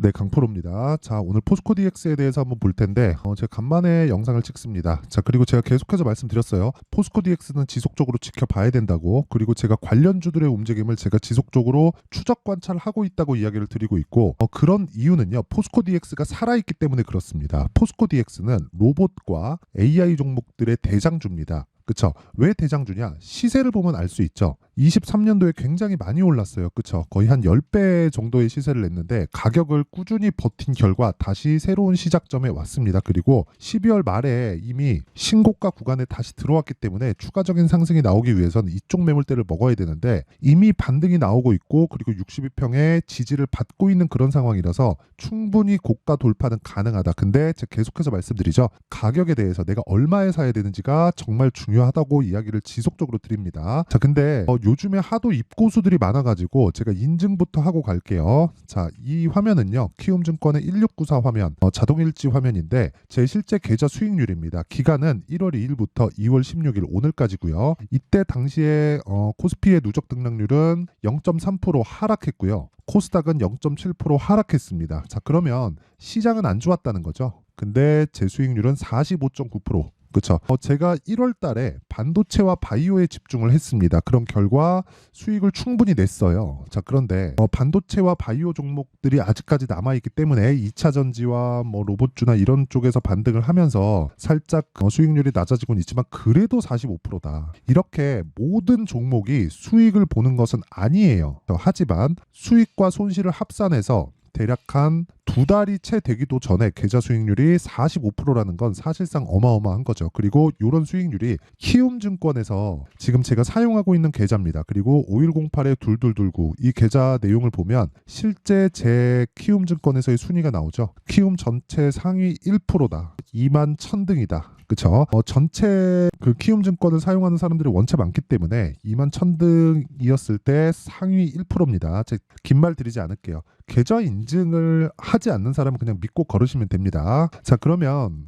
네, 강프로입니다. 자, 오늘 포스코 DX에 대해서 한번 볼 텐데, 제가 간만에 영상을 찍습니다. 자, 그리고 제가 계속해서 말씀드렸어요. 포스코 DX는 지속적으로 지켜봐야 된다고, 그리고 제가 관련주들의 움직임을 제가 지속적으로 추적 관찰하고 있다고 이야기를 드리고 있고, 그런 이유는요, 포스코 DX가 살아있기 때문에 그렇습니다. 포스코 DX는 로봇과 AI 종목들의 대장주입니다. 그쵸? 왜 대장주냐? 시세를 보면 알 수 있죠. 23년도에 굉장히 많이 올랐어요. 그쵸? 거의 한 10배 정도의 시세를 냈는데 가격을 꾸준히 버틴 결과 다시 새로운 시작점에 왔습니다. 그리고 12월 말에 이미 신고가 구간에 다시 들어왔기 때문에 추가적인 상승이 나오기 위해서는 이쪽 매물대를 먹어야 되는데 이미 반등이 나오고 있고 그리고 62평의 지지를 받고 있는 그런 상황이라서 충분히 고가 돌파는 가능하다. 근데 제가 계속해서 말씀드리죠. 가격에 대해서 내가 얼마에 사야 되는지가 정말 중요하다고 이야기를 지속적으로 드립니다. 자, 근데 요즘에 하도 입고수들이 많아가지고 제가 인증부터 하고 갈게요. 자, 이 화면은요, 키움증권의 1694 화면, 자동일지 화면인데 제 실제 계좌 수익률입니다. 기간은 1월 2일부터 2월 16일 오늘까지고요. 이때 당시에 코스피의 누적 등락률은 0.3% 하락했고요. 코스닥은 0.7% 하락했습니다. 자, 그러면 시장은 안 좋았다는 거죠. 근데 제 수익률은 45.9%. 그렇죠. 제가 1월 달에 반도체와 바이오에 집중을 했습니다. 그런 결과 수익을 충분히 냈어요. 자, 그런데 반도체와 바이오 종목들이 아직까지 남아있기 때문에 2차 전지와 뭐 로봇주나 이런 쪽에서 반등을 하면서 살짝 수익률이 낮아지고는 있지만 그래도 45%다. 이렇게 모든 종목이 수익을 보는 것은 아니에요. 하지만 수익과 손실을 합산해서 대략 한 2달이 채 되기도 전에 계좌 수익률이 45%라는 건 사실상 어마어마한 거죠. 그리고 이런 수익률이 키움증권에서 지금 제가 사용하고 있는 계좌입니다. 그리고 5108-2229 이 계좌 내용을 보면 실제 제 키움증권에서의 순위가 나오죠. 키움 전체 상위 1%다. 2만 1000등이다. 그쵸? 전체 그 키움증권을 사용하는 사람들이 원체 많기 때문에 2만 1000등이었을 때 상위 1%입니다. 긴 말 드리지 않을게요. 계좌 인증을 하지 않는 사람은 그냥 믿고 걸으시면 됩니다. 자, 그러면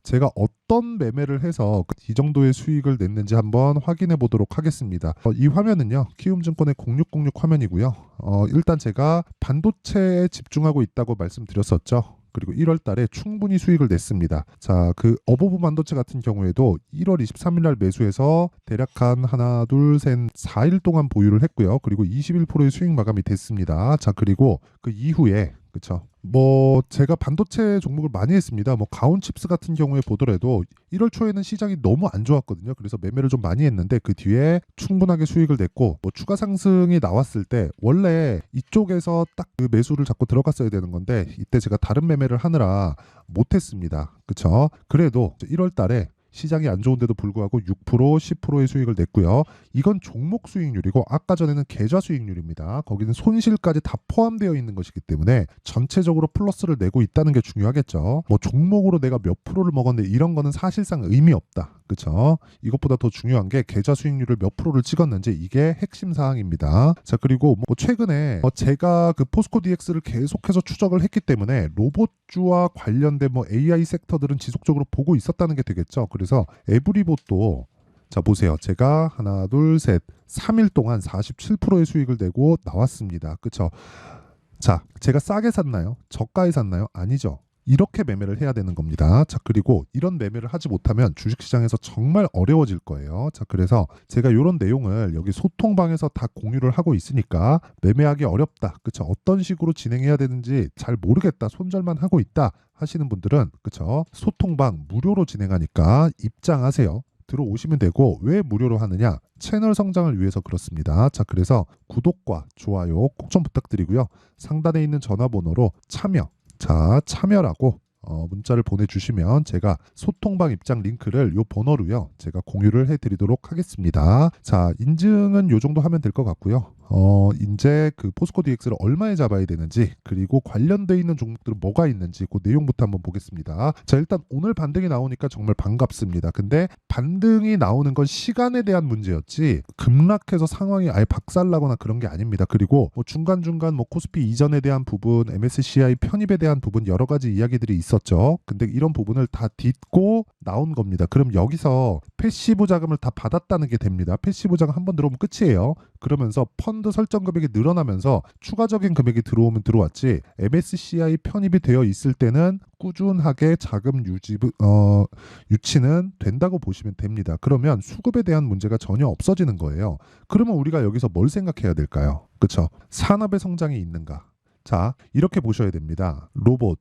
제가 어떤 매매를 해서 이 정도의 수익을 냈는지 한번 확인해 보도록 하겠습니다. 이 화면은요, 키움증권의 0606 화면이고요. 일단 제가 반도체에 집중하고 있다고 말씀드렸었죠. 그리고 1월 달에 충분히 수익을 냈습니다. 자, 그 어버브 반도체 같은 경우에도 1월 23일 날 매수해서 대략 한 하나, 둘, 셋, 4일 동안 보유를 했고요. 그리고 21%의 수익 마감이 됐습니다. 자, 그리고 그 이후에 그쵸. 뭐 제가 반도체 종목을 많이 했습니다. 뭐 가온칩스 같은 경우에 보더라도 1월 초에는 시장이 너무 안 좋았거든요. 그래서 매매를 좀 많이 했는데 그 뒤에 충분하게 수익을 냈고 뭐 추가 상승이 나왔을 때 원래 이쪽에서 딱 그 매수를 잡고 들어갔어야 되는 건데 이때 제가 다른 매매를 하느라 못했습니다. 그쵸. 그래도 1월 달에 시장이 안 좋은데도 불구하고 6%, 10%의 수익을 냈고요. 이건 종목 수익률이고 아까 전에는 계좌 수익률입니다. 거기는 손실까지 다 포함되어 있는 것이기 때문에 전체적으로 플러스를 내고 있다는 게 중요하겠죠. 뭐 종목으로 내가 몇 프로를 먹었는데 이런 거는 사실상 의미 없다. 그렇죠? 이것보다 더 중요한 게 계좌 수익률을 몇 프로를 찍었는지 이게 핵심 사항입니다. 자, 그리고 뭐 최근에 제가 그 포스코 DX를 계속해서 추적을 했기 때문에 로봇주와 관련된 뭐 AI 섹터들은 지속적으로 보고 있었다는 게 되겠죠. 그래서 에브리봇도 자, 보세요. 제가 하나, 둘, 셋, 3일 동안 47%의 수익을 내고 나왔습니다. 그렇죠? 자, 제가 싸게 샀나요? 저가에 샀나요? 아니죠. 이렇게 매매를 해야 되는 겁니다. 자, 그리고 이런 매매를 하지 못하면 주식시장에서 정말 어려워질 거예요. 자, 그래서 제가 이런 내용을 여기 소통방에서 다 공유를 하고 있으니까 매매하기 어렵다. 그쵸? 어떤 식으로 진행해야 되는지 잘 모르겠다. 손절만 하고 있다. 하시는 분들은 그쵸? 소통방 무료로 진행하니까 입장하세요. 들어오시면 되고 왜 무료로 하느냐? 채널 성장을 위해서 그렇습니다. 자, 그래서 구독과 좋아요 꼭 좀 부탁드리고요. 상단에 있는 전화번호로 참여라고 문자를 보내주시면 제가 소통방 입장 링크를 요 번호로요 제가 공유를 해드리도록 하겠습니다. 자, 인증은 요 정도 하면 될 것 같고요. 이제 그 포스코 DX를 얼마에 잡아야 되는지 그리고 관련돼 있는 종목들은 뭐가 있는지 그 내용부터 한번 보겠습니다. 자, 일단 오늘 반등이 나오니까 정말 반갑습니다. 근데 반등이 나오는 건 시간에 대한 문제였지 급락해서 상황이 아예 박살나거나 그런 게 아닙니다. 그리고 뭐 중간중간 뭐 코스피 이전에 대한 부분, MSCI 편입에 대한 부분 여러 가지 이야기들이 있었죠. 근데 이런 부분을 다 딛고 나온 겁니다. 그럼 여기서 패시브 자금을 다 받았다는 게 됩니다. 패시브 자금 한번 들어오면 끝이에요. 그러면서 펀드 설정 금액이 늘어나면서 추가적인 금액이 들어오면 들어왔지 MSCI 편입이 되어 있을 때는 꾸준하게 자금 유치는 된다고 보시면 됩니다. 그러면 수급에 대한 문제가 전혀 없어지는 거예요. 그러면 우리가 여기서 뭘 생각해야 될까요? 그렇죠? 산업의 성장이 있는가? 자, 이렇게 보셔야 됩니다. 로봇,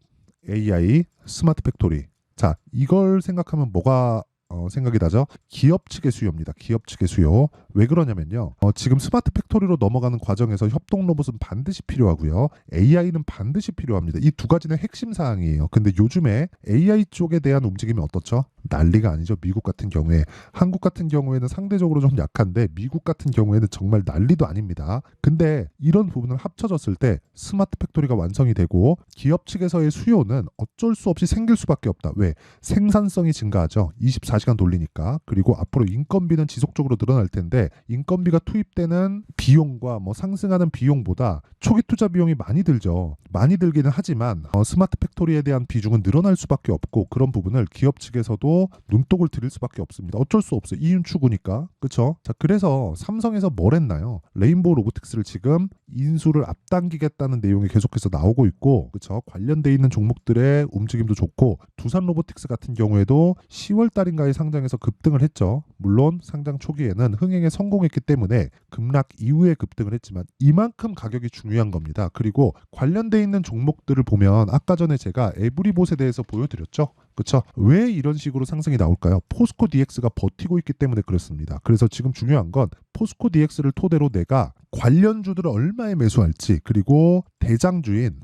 AI, 스마트 팩토리. 자, 이걸 생각하면 뭐가 생각이 나죠? 기업 측의 수요입니다. 기업 측의 수요. 왜 그러냐면요. 지금 스마트 팩토리로 넘어가는 과정에서 협동 로봇은 반드시 필요하고요. AI는 반드시 필요합니다. 이 두 가지는 핵심 사항이에요. 근데 요즘에 AI 쪽에 대한 움직임이 어떻죠? 난리가 아니죠. 미국 같은 경우에. 한국 같은 경우에는 상대적으로 좀 약한데 미국 같은 경우에는 정말 난리도 아닙니다. 근데 이런 부분을 합쳐졌을 때 스마트 팩토리가 완성이 되고 기업 측에서의 수요는 어쩔 수 없이 생길 수밖에 없다. 왜? 생산성이 증가하죠. 24시간 돌리니까. 그리고 앞으로 인건비는 지속적으로 늘어날 텐데 인건비가 투입되는 비용과 상승하는 비용보다 초기 투자 비용이 많이 들죠. 많이 들기는 하지만 스마트 팩토리에 대한 비중은 늘어날 수밖에 없고 그런 부분을 기업 측에서도 눈독을 들일 수밖에 없습니다. 어쩔 수 없어요. 이윤 추구니까. 그렇죠? 자, 그래서 삼성에서 뭘 했나요? 레인보우 로보틱스를 지금 인수를 앞당기겠다는 내용이 계속해서 나오고 있고, 그렇죠? 관련돼 있는 종목들의 움직임도 좋고, 두산 로보틱스 같은 경우에도 10월 달인가에 상장해서 급등을 했죠. 물론 상장 초기에는 흥행에 성공했기 때문에 급락 이후에 급등을 했지만 이만큼 가격이 중요한 겁니다. 그리고 관련돼 있는 종목들을 보면 아까 전에 제가 에브리봇에 대해서 보여드렸죠. 그렇죠? 왜 이런 식으로 상승이 나올까요? 포스코 DX가 버티고 있기 때문에 그렇습니다. 그래서 지금 중요한 건 포스코 DX를 토대로 내가 관련주들을 얼마에 매수할지 그리고 대장주인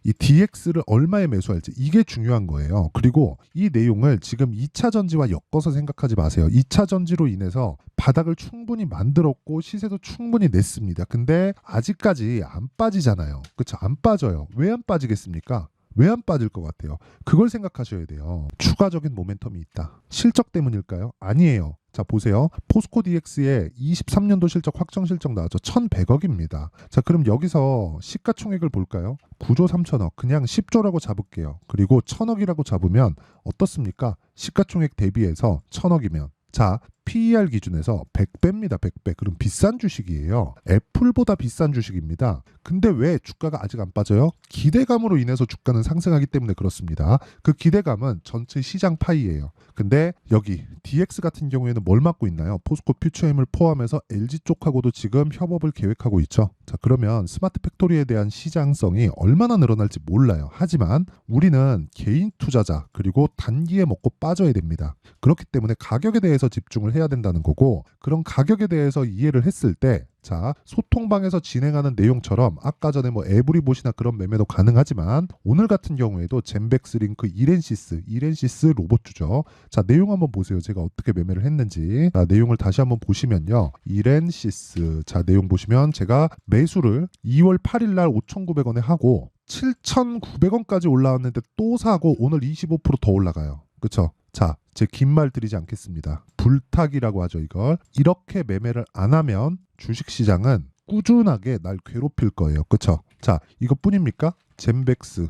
이 DX를 얼마에 매수할지 이게 중요한 거예요. 그리고 이 내용을 지금 2차 전지와 엮어서 생각하지 마세요. 2차 전지로 인해서 바닥을 충분히 만들었고 시세도 충분히 냈습니다. 근데 아직까지 안 빠지잖아요. 그렇죠? 안 빠져요. 왜 안 빠지겠습니까? 왜 안 빠질 것 같아요? 그걸 생각하셔야 돼요. 추가적인 모멘텀이 있다. 실적 때문일까요? 아니에요. 자, 보세요. 포스코 DX의 23년도 실적 확정 실적 나왔죠. 1,100억입니다. 자, 그럼 여기서 시가총액을 볼까요? 9조 3천억. 그냥 10조라고 잡을게요. 그리고 1,000억이라고 잡으면 어떻습니까? 시가총액 대비해서 1,000억이면 자, PER 기준에서 100배입니다. 100배. 그럼 비싼 주식이에요. 애플보다 비싼 주식입니다. 근데 왜 주가가 아직 안 빠져요? 기대감으로 인해서 주가는 상승하기 때문에 그렇습니다. 그 기대감은 전체 시장 파이예요. 근데 여기 DX 같은 경우에는 뭘 맡고 있나요? 포스코 퓨처엠을 포함해서 LG 쪽하고도 지금 협업을 계획하고 있죠. 자, 그러면 스마트 팩토리에 대한 시장성이 얼마나 늘어날지 몰라요. 하지만 우리는 개인 투자자 그리고 단기에 먹고 빠져야 됩니다. 그렇기 때문에 가격에 대해서 집중을 해야 된다는 거고 그런 가격에 대해서 이해를 했을 때 자, 소통방에서 진행하는 내용처럼 아까 전에 에브리봇이나 그런 매매도 가능하지만 오늘 같은 경우에도 젠백스 링크 이렌시스 로봇주죠. 자, 내용 한번 보세요. 제가 어떻게 매매를 했는지. 자, 내용을 다시 한번 보시면요. 이렌시스. 자, 내용 보시면 제가 매수를 2월 8일 날 5,900원에 하고 7,900원까지 올라왔는데 또 사고 오늘 25%더 올라가요. 그렇죠? 자, 제 긴 말 드리지 않겠습니다. 불타기라고 하죠, 이걸. 이렇게 매매를 안 하면 주식시장은 꾸준하게 날 괴롭힐 거예요. 그렇죠? 자, 이것뿐입니까? 젠백스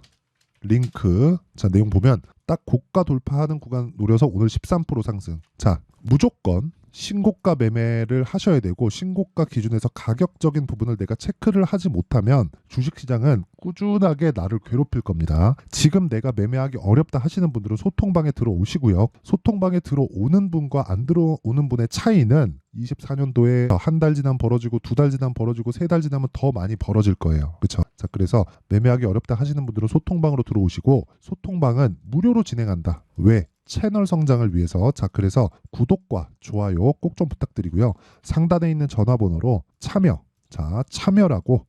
링크. 자, 내용 보면 딱 고가 돌파하는 구간 노려서 오늘 13% 상승. 자, 무조건 신고가 매매를 하셔야 되고 신고가 기준에서 가격적인 부분을 내가 체크를 하지 못하면 주식시장은 꾸준하게 나를 괴롭힐 겁니다. 지금 내가 매매하기 어렵다 하시는 분들은 소통방에 들어오시고요. 소통방에 들어오는 분과 안 들어오는 분의 차이는 24년도에 한 달 지나면 벌어지고 2달 지나면 벌어지고 3달 지나면 더 많이 벌어질 거예요. 그렇죠? 자, 그래서 매매하기 어렵다 하시는 분들은 소통방으로 들어오시고 소통방은 무료로 진행한다. 왜? 채널 성장을 위해서. 자, 그래서 구독과 좋아요 꼭 좀 부탁드리고요. 상단에 있는 전화번호로 참여라고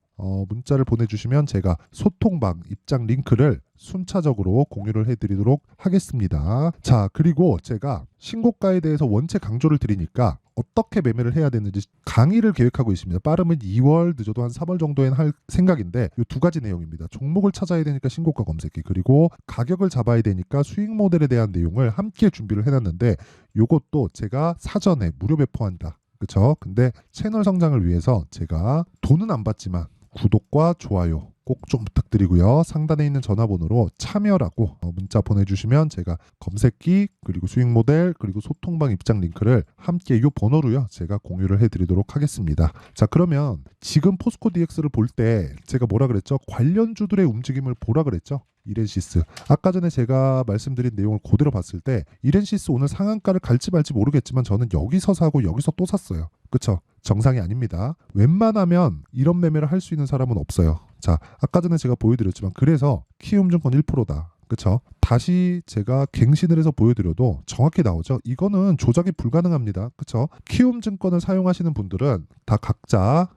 문자를 보내주시면 제가 소통방 입장 링크를 순차적으로 공유를 해드리도록 하겠습니다. 자, 그리고 제가 신고가에 대해서 원체 강조를 드리니까 어떻게 매매를 해야 되는지 강의를 계획하고 있습니다. 빠르면 2월, 늦어도 한 3월 정도에는 할 생각인데 이 두 가지 내용입니다. 종목을 찾아야 되니까 신고가 검색기 그리고 가격을 잡아야 되니까 수익 모델에 대한 내용을 함께 준비를 해놨는데 이것도 제가 사전에 무료 배포한다. 그렇죠? 근데 채널 성장을 위해서 제가 돈은 안 받지만 구독과 좋아요 꼭 좀 부탁드리고요. 상단에 있는 전화번호로 참여라고 문자 보내주시면 제가 검색기 그리고 수익 모델 그리고 소통방 입장 링크를 함께 이 번호로요 제가 공유를 해드리도록 하겠습니다. 자, 그러면 지금 포스코 DX를 볼 때 제가 뭐라 그랬죠? 관련주들의 움직임을 보라 그랬죠? 이렌시스. 아까 전에 제가 말씀드린 내용을 그대로 봤을 때 이렌시스 오늘 상한가를 갈지 말지 모르겠지만 저는 여기서 사고 여기서 또 샀어요. 그쵸? 정상이 아닙니다. 웬만하면 이런 매매를 할 수 있는 사람은 없어요. 자, 아까 전에 제가 보여드렸지만 그래서 키움증권 1%다. 그쵸? 다시 제가 갱신을 해서 보여드려도 정확히 나오죠. 이거는 조작이 불가능합니다. 그쵸? 키움증권을 사용하시는 분들은 다 각자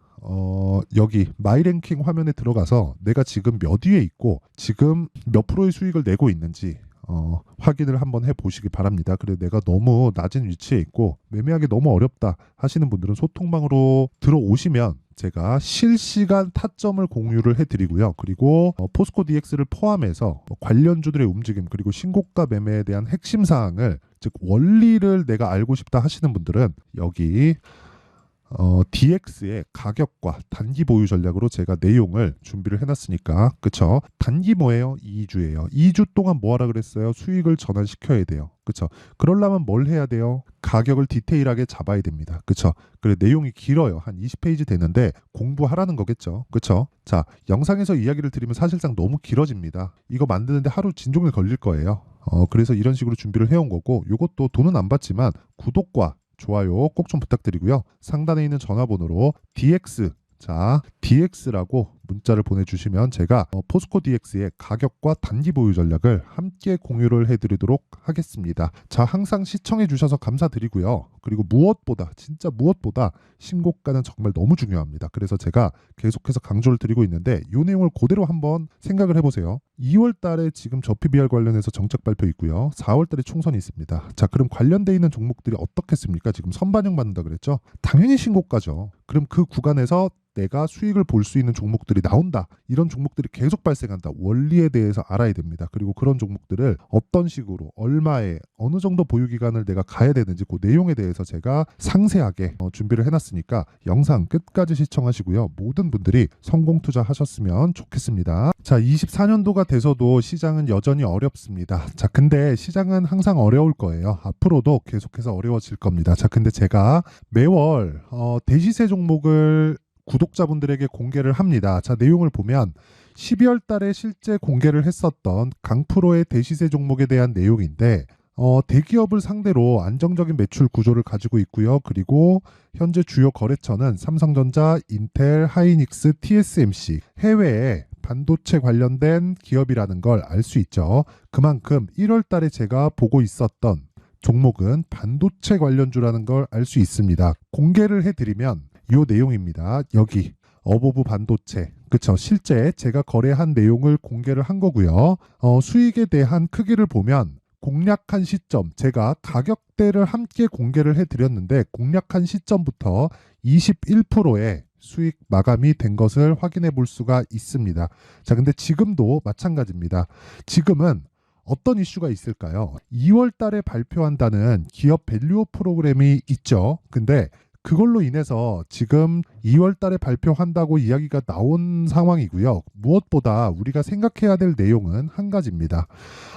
여기 마이랭킹 화면에 들어가서 내가 지금 몇 위에 있고 지금 몇 프로의 수익을 내고 있는지 확인을 한번 해보시기 바랍니다. 그래 내가 너무 낮은 위치에 있고 매매하기 너무 어렵다 하시는 분들은 소통방으로 들어오시면 제가 실시간 타점을 공유를 해드리고요. 그리고 포스코 DX를 포함해서 관련주들의 움직임 그리고 신고가 매매에 대한 핵심 사항을 즉 원리를 내가 알고 싶다 하시는 분들은 여기 DX의 가격과 단기 보유 전략으로 제가 내용을 준비를 해놨으니까 그쵸? 단기 뭐예요? 2주예요. 2주 동안 뭐 하라 그랬어요? 수익을 전환시켜야 돼요. 그쵸? 그러려면 뭘 해야 돼요? 가격을 디테일하게 잡아야 됩니다. 그쵸? 그래 내용이 길어요. 한 20페이지 되는데 공부하라는 거겠죠. 그쵸? 자, 영상에서 이야기를 드리면 사실상 너무 길어집니다. 이거 만드는데 하루 진종일 걸릴 거예요. 그래서 이런 식으로 준비를 해온 거고 요것도 돈은 안 받지만 구독과 좋아요 꼭 좀 부탁드리고요. 상단에 있는 전화번호로 DX 자 DX라고 문자를 보내주시면 제가 포스코 DX의 가격과 단기 보유 전략을 함께 공유를 해드리도록 하겠습니다. 자, 항상 시청해 주셔서 감사드리고요. 그리고 무엇보다 진짜 무엇보다 신고가는 정말 너무 중요합니다. 그래서 제가 계속해서 강조를 드리고 있는데 이 내용을 그대로 한번 생각을 해보세요. 2월 달에 지금 저 PBR 관련해서 정책 발표 있고요. 4월 달에 총선이 있습니다. 자, 그럼 관련돼 있는 종목들이 어떻겠습니까? 지금 선반영 받는다 그랬죠? 당연히 신고가죠. 그럼 그 구간에서 내가 수익을 볼 수 있는 종목들이 나온다. 이런 종목들이 계속 발생한다. 원리에 대해서 알아야 됩니다. 그리고 그런 종목들을 어떤 식으로 얼마에 어느 정도 보유 기간을 내가 가야 되는지 그 내용에 대해서 제가 상세하게 준비를 해놨으니까 영상 끝까지 시청하시고요. 모든 분들이 성공 투자하셨으면 좋겠습니다. 자, 24년도가 돼서도 시장은 여전히 어렵습니다. 자, 근데 시장은 항상 어려울 거예요. 앞으로도 계속해서 어려워질 겁니다. 자, 근데 제가 매월 대시세 종목을 구독자분들에게 공개를 합니다. 자, 내용을 보면 12월 달에 실제 공개를 했었던 강프로의 대시세 종목에 대한 내용인데 대기업을 상대로 안정적인 매출 구조를 가지고 있고요. 그리고 현재 주요 거래처는 삼성전자, 인텔, 하이닉스, TSMC 해외에 반도체 관련된 기업이라는 걸 알 수 있죠. 그만큼 1월 달에 제가 보고 있었던 종목은 반도체 관련주라는 걸 알 수 있습니다. 공개를 해드리면 이 내용입니다. 여기 어보브 반도체 그쵸? 실제 제가 거래한 내용을 공개를 한 거고요. 수익에 대한 크기를 보면 공략한 시점 제가 가격대를 함께 공개를 해드렸는데 공략한 시점부터 21%의 수익 마감이 된 것을 확인해 볼 수가 있습니다. 자, 근데 지금도 마찬가지입니다. 지금은 어떤 이슈가 있을까요? 2월 달에 발표한다는 기업 밸류업 프로그램이 있죠. 근데 그걸로 인해서 지금 2월 달에 발표한다고 이야기가 나온 상황이고요. 무엇보다 우리가 생각해야 될 내용은 한 가지입니다.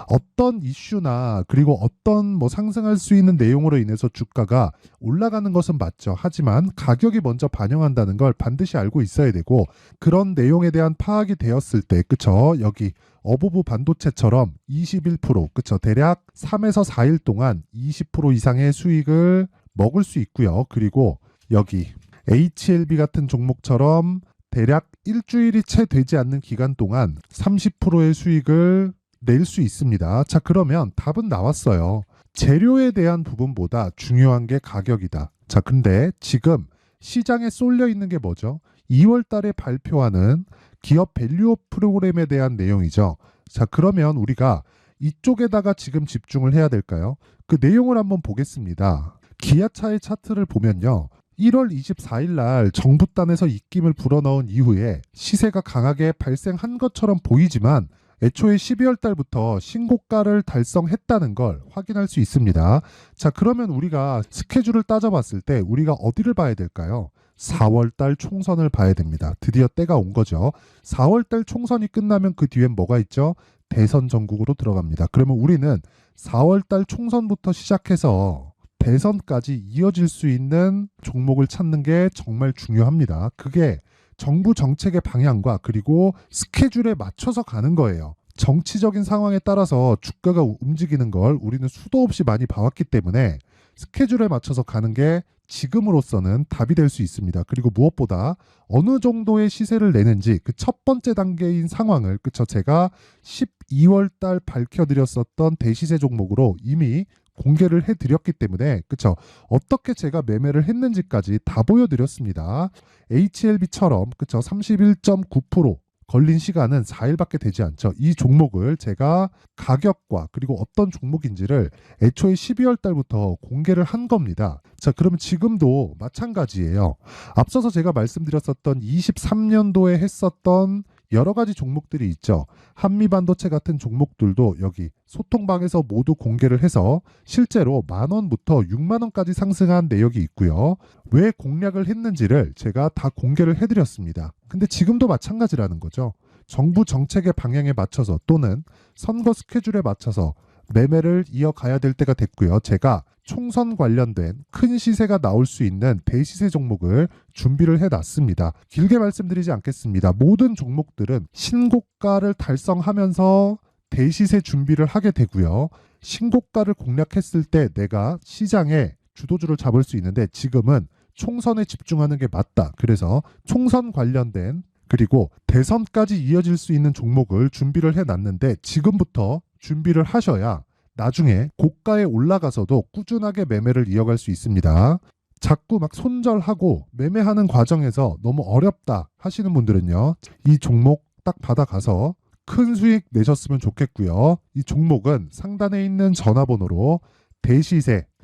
어떤 이슈나 그리고 어떤 상승할 수 있는 내용으로 인해서 주가가 올라가는 것은 맞죠. 하지만 가격이 먼저 반영한다는 걸 반드시 알고 있어야 되고 그런 내용에 대한 파악이 되었을 때 그쵸? 여기 어보브 반도체처럼 21% 그쵸? 대략 3에서 4일 동안 20% 이상의 수익을 먹을 수 있고요. 그리고 여기 HLB 같은 종목처럼 대략 일주일이 채 되지 않는 기간 동안 30%의 수익을 낼 수 있습니다. 자, 그러면 답은 나왔어요. 재료에 대한 부분보다 중요한 게 가격이다. 자, 근데 지금 시장에 쏠려 있는 게 뭐죠? 2월 달에 발표하는 기업 밸류업 프로그램에 대한 내용이죠. 자, 그러면 우리가 이쪽에다가 지금 집중을 해야 될까요? 그 내용을 한번 보겠습니다. 기아차의 차트를 보면요. 1월 24일 날 정부단에서 입김을 불어넣은 이후에 시세가 강하게 발생한 것처럼 보이지만 애초에 12월 달부터 신고가를 달성했다는 걸 확인할 수 있습니다. 자, 그러면 우리가 스케줄을 따져봤을 때 우리가 어디를 봐야 될까요? 4월달 총선을 봐야 됩니다. 드디어 때가 온 거죠. 4월달 총선이 끝나면 그 뒤엔 뭐가 있죠? 대선 전국으로 들어갑니다. 그러면 우리는 4월달 총선부터 시작해서 대선까지 이어질 수 있는 종목을 찾는 게 정말 중요합니다. 그게 정부 정책의 방향과 그리고 스케줄에 맞춰서 가는 거예요. 정치적인 상황에 따라서 주가가 움직이는 걸 우리는 수도 없이 많이 봐왔기 때문에 스케줄에 맞춰서 가는 게 지금으로서는 답이 될 수 있습니다. 그리고 무엇보다 어느 정도의 시세를 내는지 그 첫 번째 단계인 상황을 그쵸 제가 12월 달 밝혀드렸었던 대시세 종목으로 이미 공개를 해드렸기 때문에 그쵸 어떻게 제가 매매를 했는지까지 다 보여드렸습니다. HLB처럼 그쵸 31.9% 걸린 시간은 4일밖에 되지 않죠. 이 종목을 제가 가격과 그리고 어떤 종목인지를 애초에 12월 달부터 공개를 한 겁니다. 자, 그러면 지금도 마찬가지예요. 앞서서 제가 말씀드렸었던 23년도에 했었던 여러 가지 종목들이 있죠. 한미반도체 같은 종목들도 여기 소통방에서 모두 공개를 해서 실제로 10,000원부터 60,000원까지 상승한 내역이 있고요. 왜 공략을 했는지를 제가 다 공개를 해드렸습니다. 근데 지금도 마찬가지라는 거죠. 정부 정책의 방향에 맞춰서 또는 선거 스케줄에 맞춰서 매매를 이어가야 될 때가 됐고요. 제가 총선 관련된 큰 시세가 나올 수 있는 대시세 종목을 준비를 해놨습니다. 길게 말씀드리지 않겠습니다. 모든 종목들은 신고가를 달성하면서 대시세 준비를 하게 되고요. 신고가를 공략했을 때 내가 시장에 주도주를 잡을 수 있는데 지금은 총선에 집중하는 게 맞다. 그래서 총선 관련된 그리고 대선까지 이어질 수 있는 종목을 준비를 해놨는데 지금부터 준비를 하셔야 나중에 고가에 올라가서도 꾸준하게 매매를 이어갈 수 있습니다. 자꾸 막 손절하고 매매하는 과정에서 너무 어렵다 하시는 분들은요. 이 종목 딱 받아가서 큰 수익 내셨으면 좋겠고요. 이 종목은 상단에 있는 전화번호로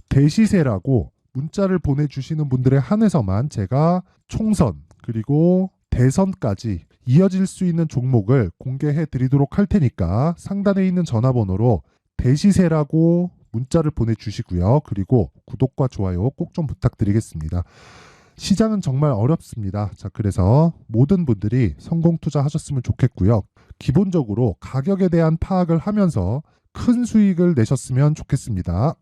대시세라고 문자를 보내주시는 분들에 한해서만 제가 총선 그리고 대선까지 이어질 수 있는 종목을 공개해 드리도록 할 테니까 상단에 있는 전화번호로 대시세라고 문자를 보내주시고요. 그리고 구독과 좋아요 꼭 좀 부탁드리겠습니다. 시장은 정말 어렵습니다. 자, 그래서 모든 분들이 성공 투자하셨으면 좋겠고요. 기본적으로 가격에 대한 파악을 하면서 큰 수익을 내셨으면 좋겠습니다.